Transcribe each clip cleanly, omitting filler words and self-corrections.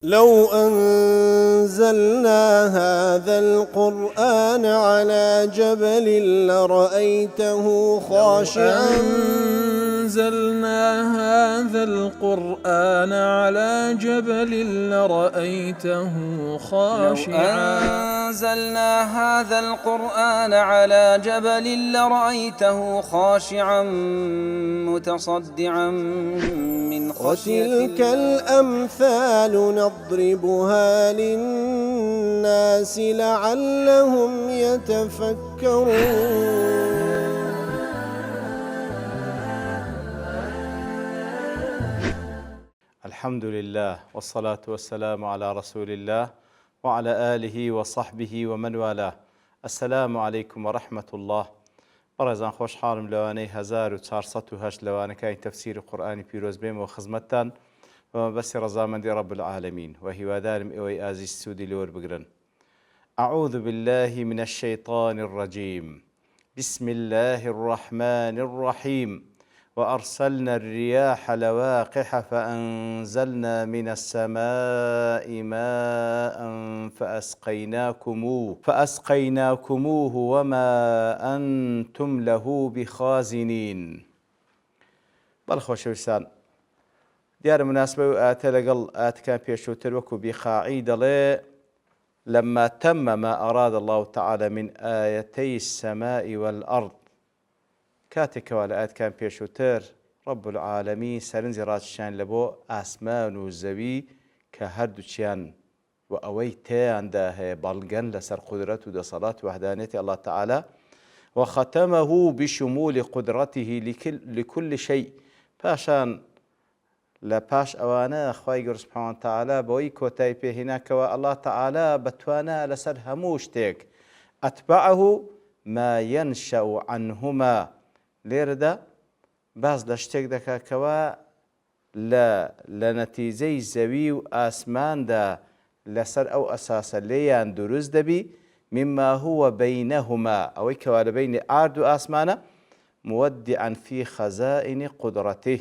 لو أنزلنا هذا القرآن على جبل لرأيته خاشعا أنزلنا هذا القرآن على جبل لرأيته خاشعا أنزلنا هذا القرآن على جبل لرأيته خاشعا متصدعا من خشية وتلك الأمثال نضربها للناس لعلهم يتفكرون. الحمد لله والصلاة والسلام على رسول الله وعلى آله وصحبه ومن والاه. السلام عليكم ورحمة الله. بەڕێزان خۆشحاڵم لەوانەی 1408 لەوانەکانی تەفسیری قورئانی پیرۆز بێمەوە خزمەتتان بە مەبەستی ڕەزامەندی رب العالمین و هیوادارم ئێوەی ئازیز سوودی لێوەربگرن. أعوذ بالله من الشيطان الرجيم. بسم الله الرحمن الرحيم. وأرسلنا الرياح لواقح فأنزلنا من السماء ماء فأسقيناكموه وما أنتم له بخازنين. بەڵخۆشەویستان، دیارە مناسبە و ئاتە لەگەڵ ئاتەکان پێشووتر وەکو بیخاعی دەڵێ لما تم ما أراد الله تعالى من آيتي السماء والأرض. کاتێکەوە لە ئاەتکان پێشووتر رب العالمین سەرنجی ڕاکێشان لە بۆ ئاسمان و زەوی کە هەردووچیان و ئەوەی تێیاندا هەیە بەڵگەن لەسەر قودرەت و دەسەڵات و وحدانیەتی الله تعالى وختمه بشمول قدرته لكل شيء. پاشان لە پاش ئەوانە خوای گەورە سوبحانه وتعالى بەوەی کۆتایی پێهێناکەوە الله تعالى بەتوانە لەسەر هەموو شتێک ئەتبعه ما ينشأ عنهما. لێرەدا باز لە شتێک دەکاکەوە لە نەتیجەی زەوی و ئاسماندا لەسەر ئەو ئەساسە لێیان دروست دەبی مما هو بينهما، ئەوەی کەوا لە بینی ئارد و ئاسمانە مودعا في خزائن قدرته.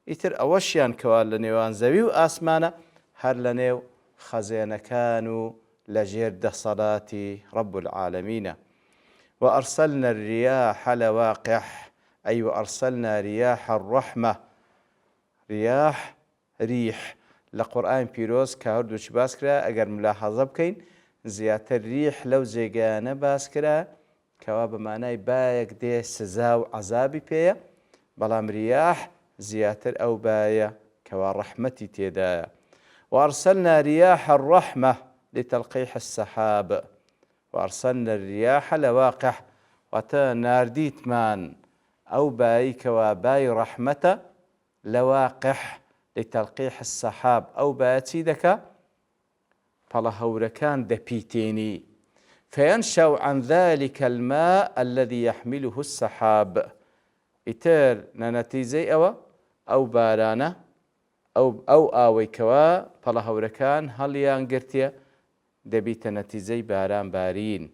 ئیتر ئەوەشیان کەوا لە نێوان زەوی و ئاسمانە هەر لە نێو خەزێنەکان و لە ژێر دەسەڵاتی رب العالمینە. وأرسلنا الرياح لواقح، أي وأرسلنا رياح الرحمة. رياح ريح لقرآن بيروز كهردو باس كرا أجر ملاحظة بكين زيادة الريح لو زيجانا باس كرا كواب معناي بايك دي سزا وعذابي بيا بلام رياح زيادة أو بايا كوا رحمتي تيدايا. وأرسلنا رياح الرحمة لتلقيح السحاب. وأرسلنا الرياح لواقح وتا نارديت مان أو بايك وباي رحمة لواقح لتلقيح السحاب أو باتيدك فلهوركان دبيتيني فينشأ عن ذلك الماء الذي يحمله السحاب. إتر ننتيزي أو بارانا أو آويكوا فلهوركان هل يانقرتيا دەبیتە نەتیجەی باران بارین.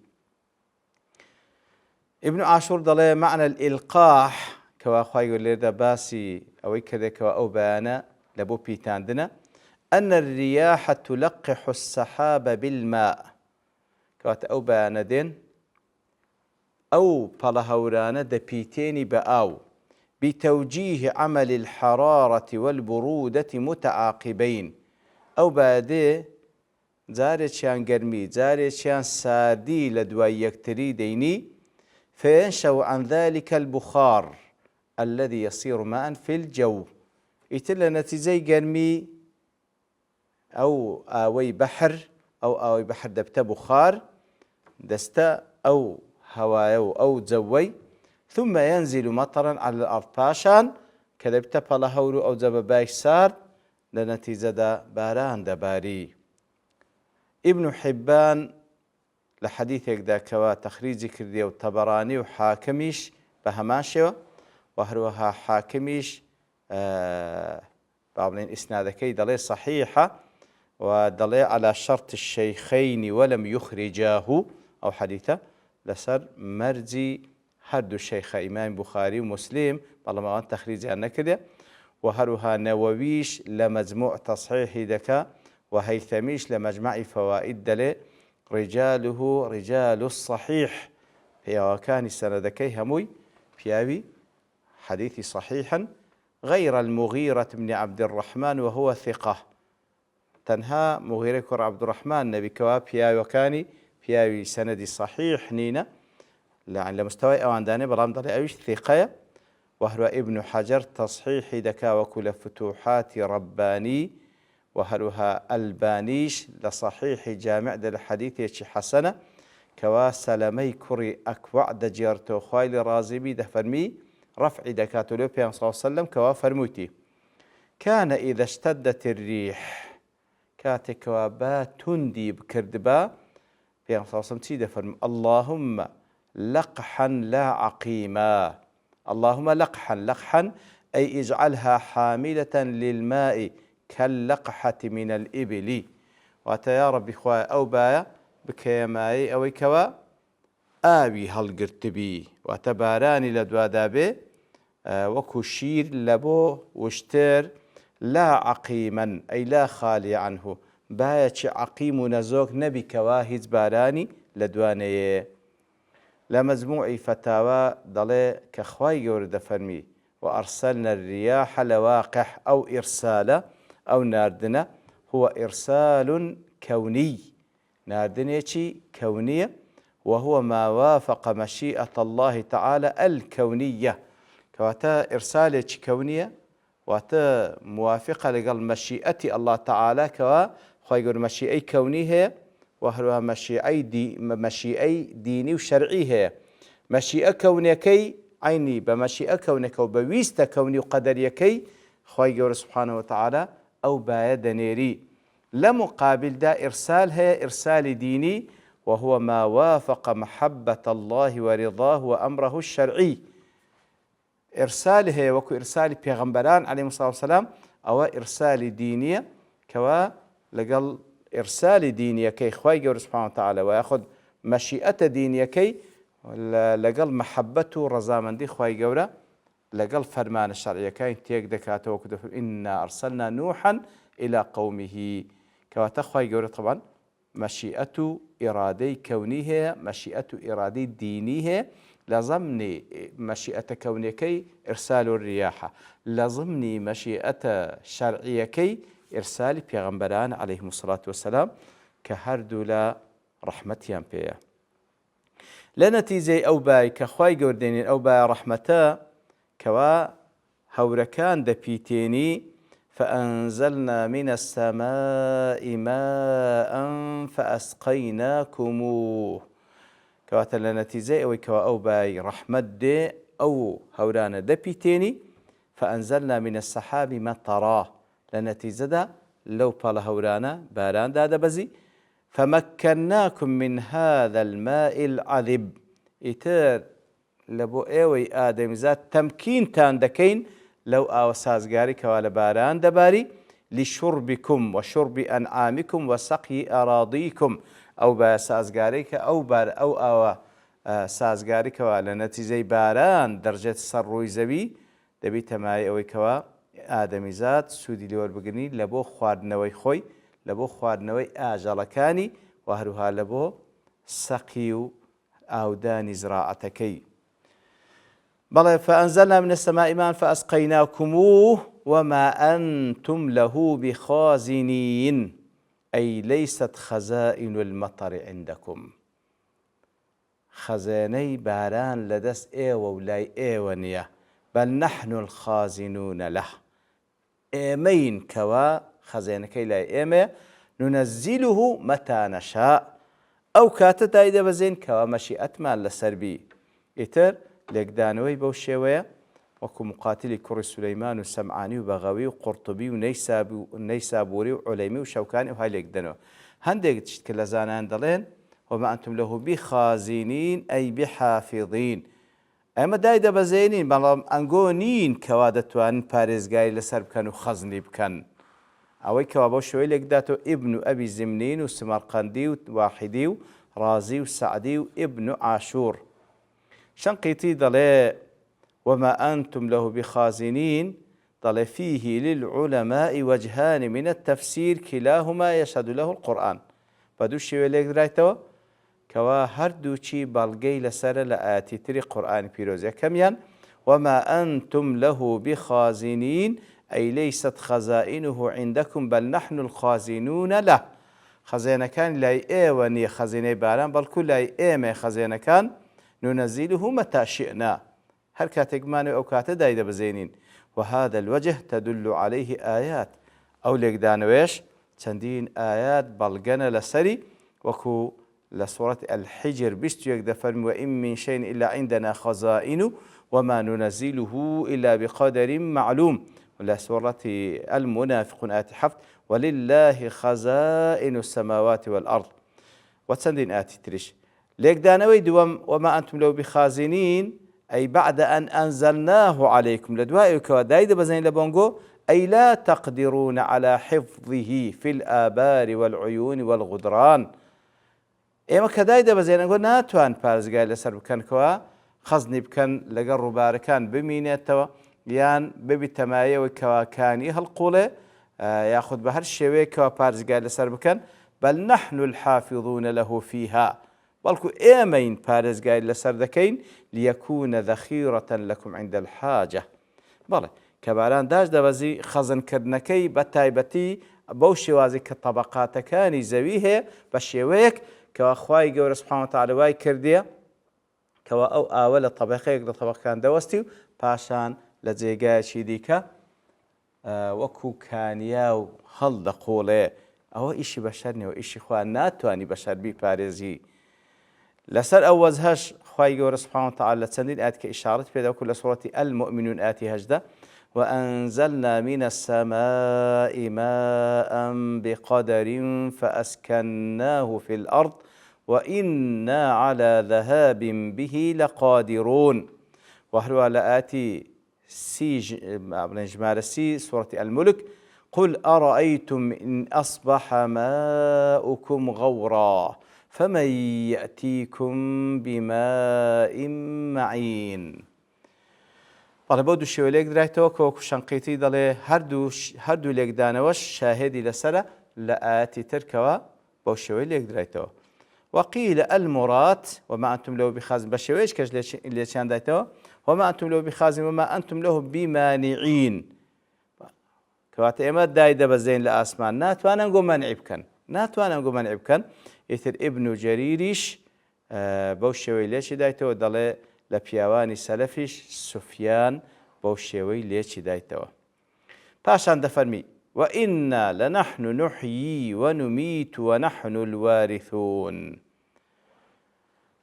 ابن عاشور دەڵێ معنى الإلقاح کەوا خوای گەورە لێرەدا باسی ئەوەی کردێکەوە ئەو بەیانە لە بۆ پیتاندنە أن الرياح تلقح السحاب بالماء. کەواتە ئەو بەیانە دێن ئەو پەڵە هەورانە دەپیتێنی بە ئاو بتوجيه عمل الحرارة والبرودة متعاقبين. ئەو بەیە جارێکیان گەرمی جارێکیان ساردی لە دوای یەکتری دەینی فينشأ عن ذلك البخار الذي يصير ماء في الجو. ئیتر لە نەتیجەی گەرمی ئەو ئاوەی بەحر ئاوەی بەحر دەبتە بخار دەستە ئەو هەوایە و ئەو جەوەی ثم ينزل مطرا على الأرض. پاشان کە دەبتە پەڵە هەور و ئەو جەبە باش سارد لە نەتیجەدا باران دەباری. ابن حبان لحديثك ذاكوا تخريجي كردي وطبراني وحاكميش بهماشيو وهروها حاكميش بعضين إسنادكي دلي صحيحة ودلي على شرط الشيخين ولم يخرجاه أو حديثة لسر مرجي هردو الشيخ إمام بخاري ومسلم والله ما تخريجي أنا كده وهروها نوويش لمجموع تصحيح ذكاء وهيثميش لمجمع فوائد دلي رجاله رجال الصحيح وكان سندكي هموي بياوي حديث صحيحا غير المغيرة بن عبد الرحمن وهو ثقة تنها مغيرة كر عبد الرحمن نبي كوا بياوي وكاني بياوي سندي صحيح نينا لعن لمستوى أوان داني برام ضلي أويش ثقة وهو ابن حجر تصحيح دكا وكل فتوحات رباني وهلها البانيش لصحيح جامع دل حديث حسنة كوا سلمي كري أكوع دجيرتو خايل رازبي ده فرمي رفع دكاتولو بيان صلى الله عليه وسلم كوا فرموتي كان إذا اشتدت الريح كاتكوا با تندي بكردبا بيان صلى الله عليه وسلم تيدا فرمي اللهم لقحا لا عقيما اللهم لقحا أي اجعلها حاملة للماء كاللقحة من الإبل واتيا ربي خواه أو بايا بكيماي أو كوا آوي هالقرتبي وتباراني لدوادابي وكو شير لبو وشتر لا عقيما أي لا خالي عنه بايا عقيم نزوك نبي كواهز باراني لدوانيه لمجموع فتاوى ضلي كخواي يورد فرمي وأرسلنا الرياح لواقح أو إرسال أو ناردنا هو إرسال كوني ناردنا كونية وهو ما وافق مشيئة الله تعالى الكونية كواتا إرسال كونية واتا موافقة لقل مشيئة الله تعالى كوا خواي يقول مشيئة كونية وهو مشيئي ديني وشرعي هي مشيئة كونيكي عيني بمشيئة كونك وبويست كوني وقدريكي خواي سبحانه وتعالى أو بايد نيري لمقابل دا إرسال هي إرسال ديني وهو ما وافق محبة الله ورضاه وأمره الشرعي إرسال هي وكو إرسال بيغمبران عليه الصلاة والسلام أو إرسال دينية كوا لقل إرسال دينيكي خواي سبحانه وتعالى ويأخذ مشيئة دينيكي لقل محبته رزامندي خواي قورا لقل فرمان الشرعي كاين تيك دكاته وكدو إنا أرسلنا نوحا إلى قومه كواتا خواي قورا طبعا مشيئة إرادي كونيه مشيئة إرادي دينيه لضمن مشيئة كونيكي إرسال الرياح لضمن مشيئة شرعيكي إرسال بيغمبران عليهم الصلاة والسلام كهردو لا رحمتيان بيه لنتيجة أو باي كخواي قردين أو باي رحمتا كوا هوركان دبيتيني فأنزلنا من السماء ماء فأسقيناكموه كواتا لنتيجة أو كوا أو باي رحمت دي أو هورانا دبيتيني فأنزلنا من السحاب مطراه لنتيجة دا لو بالا هورانا باران دادا بزي فمكناكم من هذا الماء العذب إتر لبو ايوي آدم زاد تمكين تان دكين لو آو سازگاري كوالا باران دباري لشربكم وشرب أنعامكم وسقي أراضيكم أو با سازگاري أو بار أو سازگاري كوالا نتيجة باران درجة سروي زبي دبي تماي اوي كوا آدم زاد سودي لور بگني لبو خواردنوي خوي لبو خواردنەوەی ئاژەڵەکانی و هەروها لەبۆ سەقی و ئاودانی زراعەتەکەی بەڵێ فأنزلنا من السماء ماء فأسقيناكموه وما أنتم له بخازنين أي ليست خزائن المطر عندكم خزانەی باران لەدەست ئێوە و لای ئێوە نییە بل نحن الخازنون له ئێمەین کەوا خزانەکەی لای ئێمە ننزله متى نشاء ئەو کاتە دایدە بەزین کەوا مەشیئەتمان لەسەربی ئیتر لێکدانەوەی بەو شێوەیە وەکو مقاتلی کوڕی سولەیمان و سەمعانی و بەغەوی و قورتوبی و نەیسابووری و عولەیمی و شەوکانی و های لێکدەنەوە هەندێک تشت کە لە زانان دەڵێن وما أنتم له بخازنين أي بحافظين ئەمە دایدە بەزێنین بەڵام ئەنگۆ نین کەوا دەتوانن پارێزگای لەسەر بکەن و خەزنی بکەن ئەوەی کەوا بۆ شوێی لێکداتەوە ئیبن و ئەبی زمنین و سمەرقەندی و واحیدی و ڕازی و سەعدی و ئیبن و عاشور شەنقیتی دەڵێ وما أنتم له بخازنين ضل فيه للعلماء وجهان من التفسير كلاهما يشهد له القرآن بدو شوي ليك درايتوا كوا هردوشي بالغي لسر لآتي تري قرآن بيروزيا كميان وما أنتم له بخازنين أي ليست خزائنه عندكم بل نحن الخازنون له خزينة كان لاي ايواني خزينة باران بل كل لاي ايمي خزينة كان ننزله متى شئنا هل كاتقمان أو كاتدايد بزينين وهذا الوجه تدل عليه آيات أو ليك دانويش تندين آيات بلغنا لسري وكو لسورة الحجر بيستيك دفرم وإن من شيء إلا عندنا خزائن وما ننزله إلا بقدر معلوم ولسورة المنافقون آتي حفظ ولله خزائن السماوات والأرض وتندين آتي تريش ليك دانوي دوام وما أنتم لو بخازنين أي بعد أن أنزلناه عليكم لدوائك ودايد بزين لبونغو أي لا تقدرون على حفظه في الآبار والعيون والغدران ئێمە کە دای دەبەزێنەوە ناتوان پارێزگای لەسەر بکەن کەوا خەزنی بکەن لەگەڵ ڕووبارەکان بمینێتەوە یان ببی تەمایەوەی کەواکانی هەڵقوڵێ یاخود بە هەر شێوەیەکەوە پارێزگای لەسەر بکەن بەل نەحن الحافظون له فيها بەڵکو ئێمەین پارێزگای لەسەر دەکەین لیەکونە ذەخیرەة لەکم عند الحاجة بەڵێ کە باران داش دەبەزی خەزنکردنەکەی بە تایبەتی بەو شێوازی کە تەبەقاتەکانی زەوی هەیە بە شێوەیەک کەوا خوای گەورە سوبحانە وتعالە وای کردیە کەوا ئەو ئاوە لە تەبەقەیەک لە تەبەقەکان دەوەستی و پاشان لە جێگایەکی دیکە وەکو کانیا و هەڵدەقوڵێ ئەوە ئیشی بەشەر نیەوە ئیشی خوا ناتوانی بەشەر بیپارێزی لەسەر ئەو وەزهەش خوای گەورە سوبحانە وتعالە لە چەندین ئاەت کە ئیشارەت پێدا وەکو لە سوورەتی المؤمنون ئاەتی 18 وأنزلنا من السماء ماء بقدر فأسكناه في الأرض وإنا على ذهاب به لقادرون وهو لآتي جمال سي سورة الملك قل أرأيتم إن أصبح ماؤكم غورا فمن يأتيكم بماء معين بەڵێ بۆ دوو شێوە لێک درایتەوە کە وەکو شەنقیتی دەڵێ هەردوو لێکدانەوەش شاهێدی لەسرە لە ئاەتی ترکەوە بەو شێوەی لێک درایتەوە وقیل المراد وما أنتم له بخازن بە شێوەیەش کەش لێچیان دایتەوە وما أنتم له بخازن وما أنتم له بمانعين کەواتە ئێمە دای دەبەزین لە ئاسمان ناتوانن گۆ مەنعی بکەن ئیتر ئیبن جەریریش بەو شێوەی لێچی دایتەوە دەڵێ لە پیاوانی سەلەفیش سوفیان بەو شێوەی لێچی دایتەوە پاشان دەفەرمی وإنا لنحن نحيي ونميت ونحن الوارثون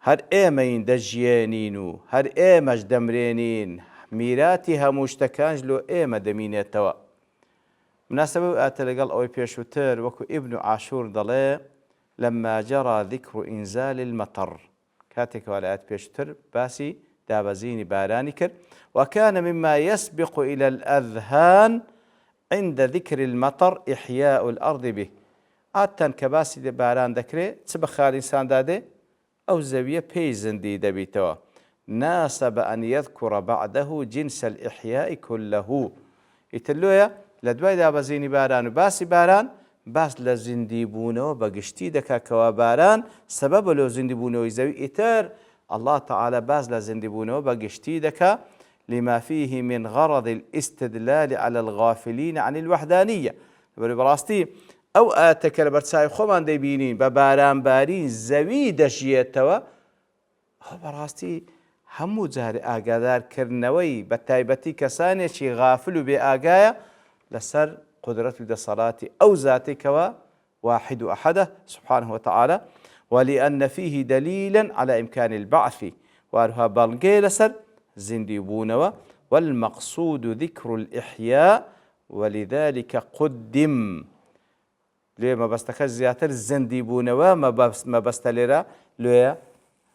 هەر ئێمەین دەژیێنین و هەر ئێمەش دەمرێنین میراتی هەموو شتەکانش لۆ ئێمە دەمینێتەوە مناسبە و ئاتە لەگەڵ ئەوەی پێشووتر وەکو ئیبن عاشور دەڵێ لما جرى ذكر إنزال المطر كاتێکەوە لە ئاەت پێشتر باسی دابەزینی بارانی کرد وكان مما يسبق إلى الأذهان عند ذكر المطر إحياء الأرض به ئاتەن کە باسی باران دەکرێت چ بە خاڵئینسان دادێ ئەو زەویە پێی زندی دەبیتەوە ناسب أن يذكر بعده جنس الإحياء كله ئیتر لۆیە لە دوای دابەزینی باران و باسی باران باس لە زیندیبوونەوە بەگشتی دەکا کەوا باران سەبەبە لۆ زیندیبوونەوەی زەوی ئیتر الله تعالى باز لە زیندیبوونەوە بەگشتی دەکا لما فيه من غرض الاستدلال على الغافلين عن الوحدانية بەڕاستی ئەو ئاەتە کە لە بەرچاوی خۆمان دەبینین بە بارانبارین زەوی دەژیێتەوە ئەو بەڕاستی هەموو جارێ ئاگادارکردنەوەی بە تایبەتی کەسانێکی غافل و بێ ئاگایە لەسەر قدرة دەسەڵاتی أو ذاتك واحد أحده سبحانه وتعالى ولأن فيه دليلا على إمكان البعث وأرها بلغي لسر زنديبونوا والمقصود ذكر الإحياء ولذلك قدم لما بستكش زياتر زنديبونوا ما بستلرا لويا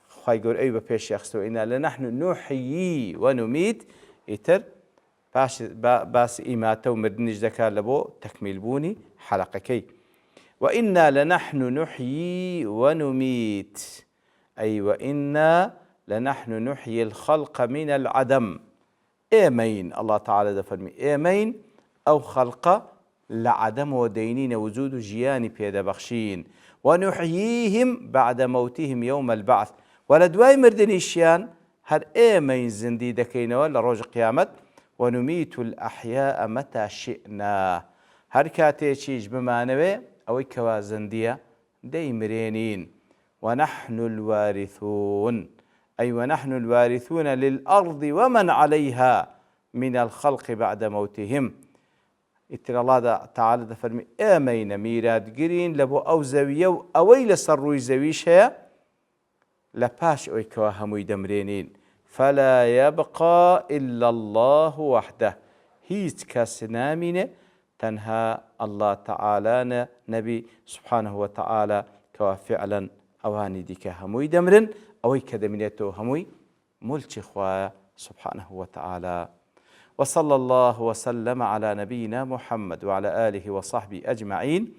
خواهي قول أيوة بيش يخستو إنا لنحن نحيي ونميت إتر باس ئیماتە و مردنیش دەکات لە بۆ تەکمیلبوونی حەلەقەکەی وإنا لنحن نحيي ونميت أي وإنا لنحن نحيي الخلق من العدم ئێمەین الله تعالى دەفەرمی ئێمەین ئەو خەڵقە لە عەدەمەوە دەینینە وجود و ژیانی پێدەبەخشین ونحييهم بعد موتهم يوم البعث ولا دوای مردنیشیان هەر ئێمەین زیندی دەکەینەوە لە ڕۆژ قیامەت ونميت الأحياء متى شئنا هەر کاتێکیش بمانەوێ ئەوەی کەوا زیندیە دەیمرێنین ونحن الوارثون أي ونحن الوارثون للأرض ومن عليها من الخلق بعد موتهم ئیتر الله تعالى دەفەرمی ئێمەینە میراتگرین لە بۆ ئەو زەویە و ئەوەی لەسەر ڕووی زەویش هەیە لە پاش ئەوەی کەوا هەمووی دەمرێنین فلا يبقى إلا الله وحده هیچ کەس نامینێ تەنها الله تعالى نبي سبحانه وتعالى کەوا فعلا ئەوانی دیکە هەمووی دەمرن ئەوەی کە دەمێنێتەوە هەمووی ملکی خوایە سبحانه وتعالى وصلى الله وسلم على نبينا محمد وعلى آله وصحبه أجمعين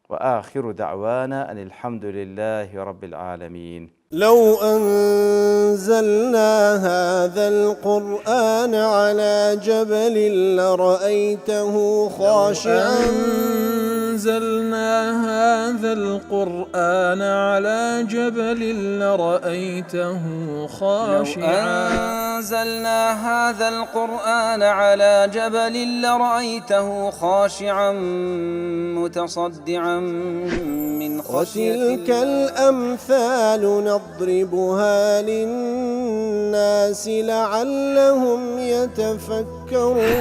وآخر دعوانا أن الحمد لله رب العالمين لو أنزلنا هذا القرآن على جبل لرأيته خاشعا أنزلنا هذا القرآن على جبل لرأيته خاشعا أنزلنا هذا القرآن على جبل لرأيته خاشعا متصدعا من خشية وتلك الأمثال نضربها للناس لعلهم يتفكرون